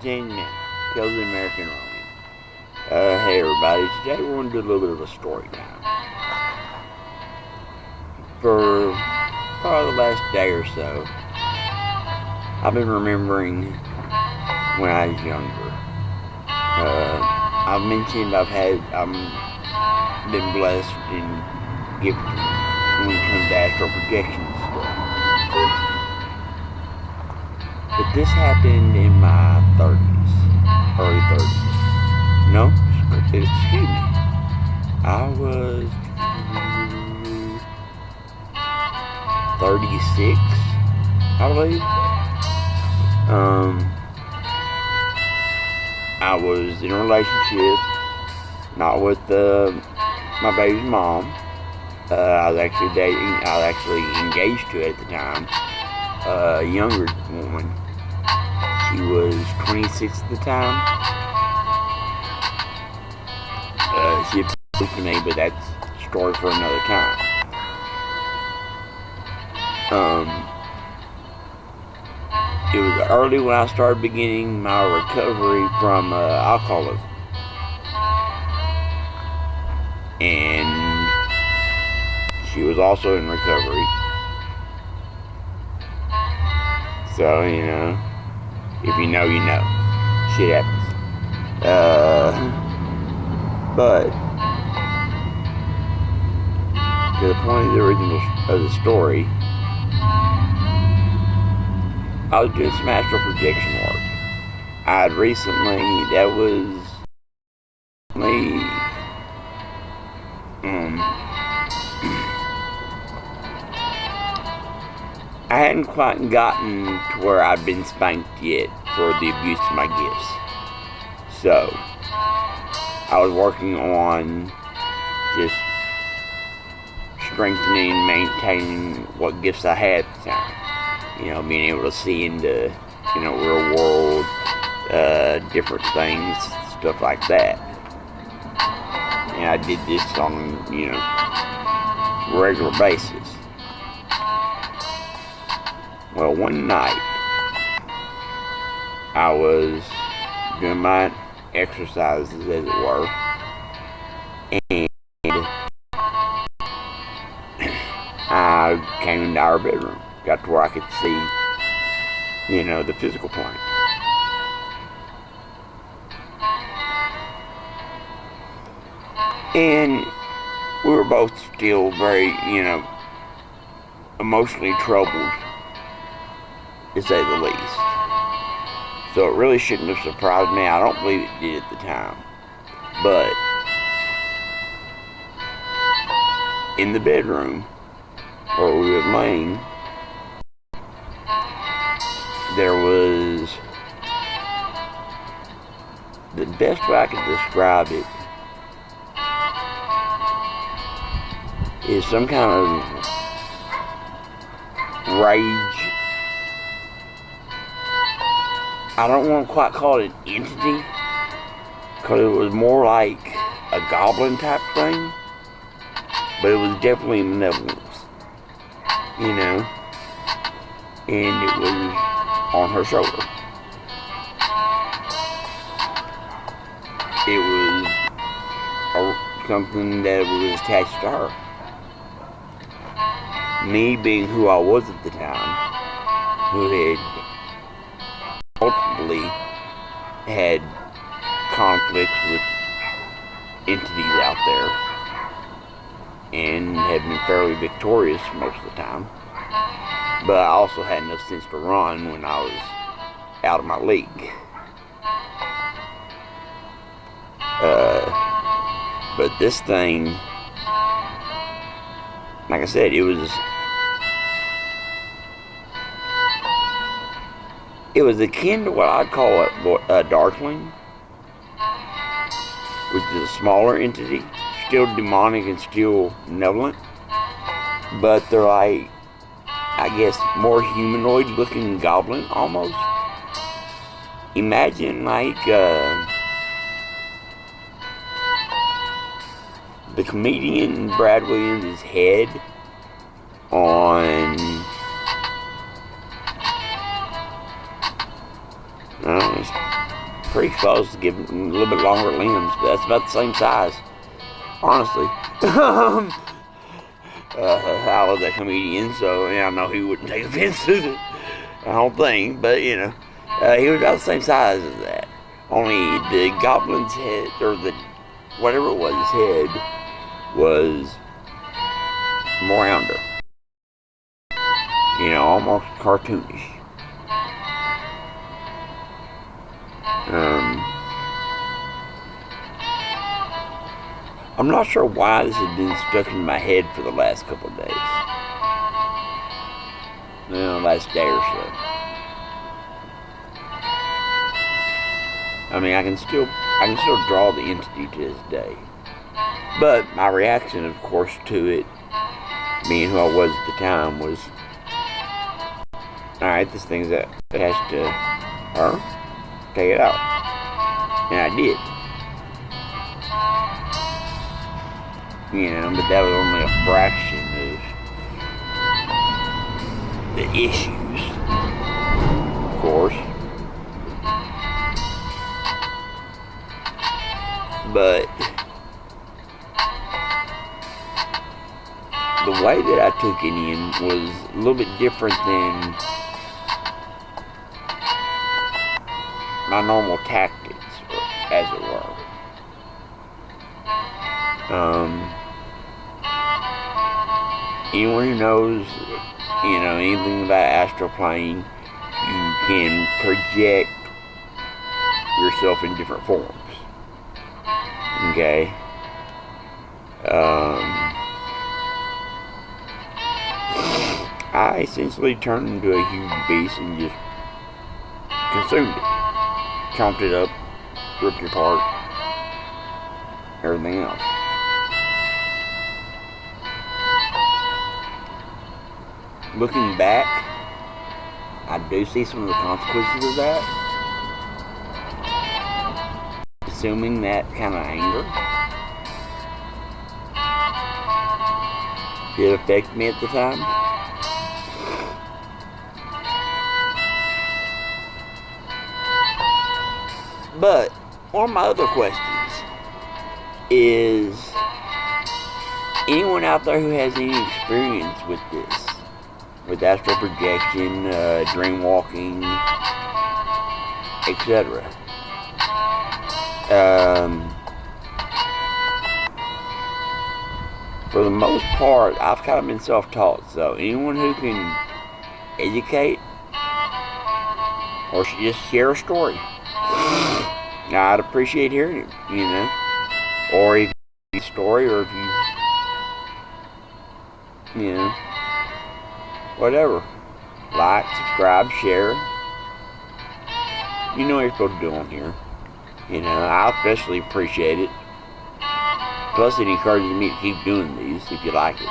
10 minutes. Tells the American Roman. Hey everybody, today we're going to do a little bit of a story time. For probably the last day or so, I've been remembering when I was younger. I've mentioned I've been blessed and gifted when it comes to astral projection stuff. But this happened in my 30s, early 30s. No, excuse me. I was 36, I believe. I was in a relationship, not with my baby's mom. I was actually engaged to at the time, a younger woman. She was 26 at the time. She proposed to me, but that's a story for another time. It was early when I started beginning my recovery from alcoholism. And she was also in recovery. So, you know, if you know, you know. Shit happens. But to the point of the original of the story, I was doing some astral projection work. I hadn't quite gotten to where I'd been spanked yet for the abuse of my gifts. So, I was working on just strengthening, maintaining what gifts I had at the time. You know, being able to see into, real world, different things, stuff like that. And I did this on, a regular basis. Well, one night, I was doing my exercises, as it were, and I came into our bedroom. Got to where I could see, the physical plane. And we were both still very, emotionally troubled, to say the least. So it really shouldn't have surprised me. I don't believe it did at the time. But in the bedroom where we were laying, there was, the best way I could describe it is some kind of rage. I don't want to quite call it an entity, because it was more like a goblin type thing, but it was definitely malevolence, and it was on her shoulder. It was something that was attached to her. Me being who I was at the time, who had ultimately had conflicts with entities out there and had been fairly victorious most of the time. But I also had enough sense to run when I was out of my league. But this thing, like I said, it was akin to what I'd call a darkling, which is a smaller entity, still demonic and still malevolent, but they're like, I guess, more humanoid looking goblin almost. Imagine like the comedian Brad Williams' head on, I don't know, pretty exposed to give them a little bit longer limbs, but that's about the same size, honestly. I love that comedian, so I know he wouldn't take offense to it. I don't think, but he was about the same size as that. Only the goblin's head, or the whatever it was, his head was more rounder. Almost cartoonish. I'm not sure why this has been stuck in my head for the last couple of days. Last day or so. I mean, I can still draw the entity to this day. But my reaction, of course, to it, being who I was at the time, was, alright, this thing's that has to take it out. And I did. But that was only a fraction of the issues, of course. But the way that I took it in was a little bit different than my normal tactics, as it were. Anyone who knows, anything about astral plane, you can project yourself in different forms. Okay? I essentially turned into a huge beast and just consumed it. Chomped it up, ripped it apart, everything else. Looking back, I do see some of the consequences of that. Assuming that kind of anger did affect me at the time. But one of my other questions is, anyone out there who has any experience with this, with astral projection, dream walking, etc. For the most part, I've kind of been self-taught, so anyone who can educate or just share a story, I'd appreciate hearing it, or if you have a story, or if you, whatever. Like, subscribe, share. You know what you're supposed to do on here. I especially appreciate it. Plus, it encourages me to keep doing these if you like it.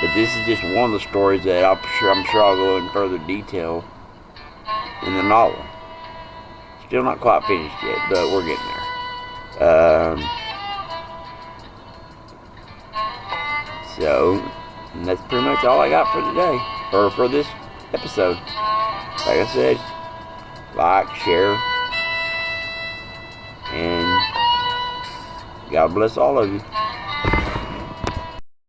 But this is just one of the stories that I'm sure I'll go in further detail in the novel. Still not quite finished yet, but we're getting there. So, that's pretty much all I got for today, or for this episode. Like I said, like, share, and God bless all of you.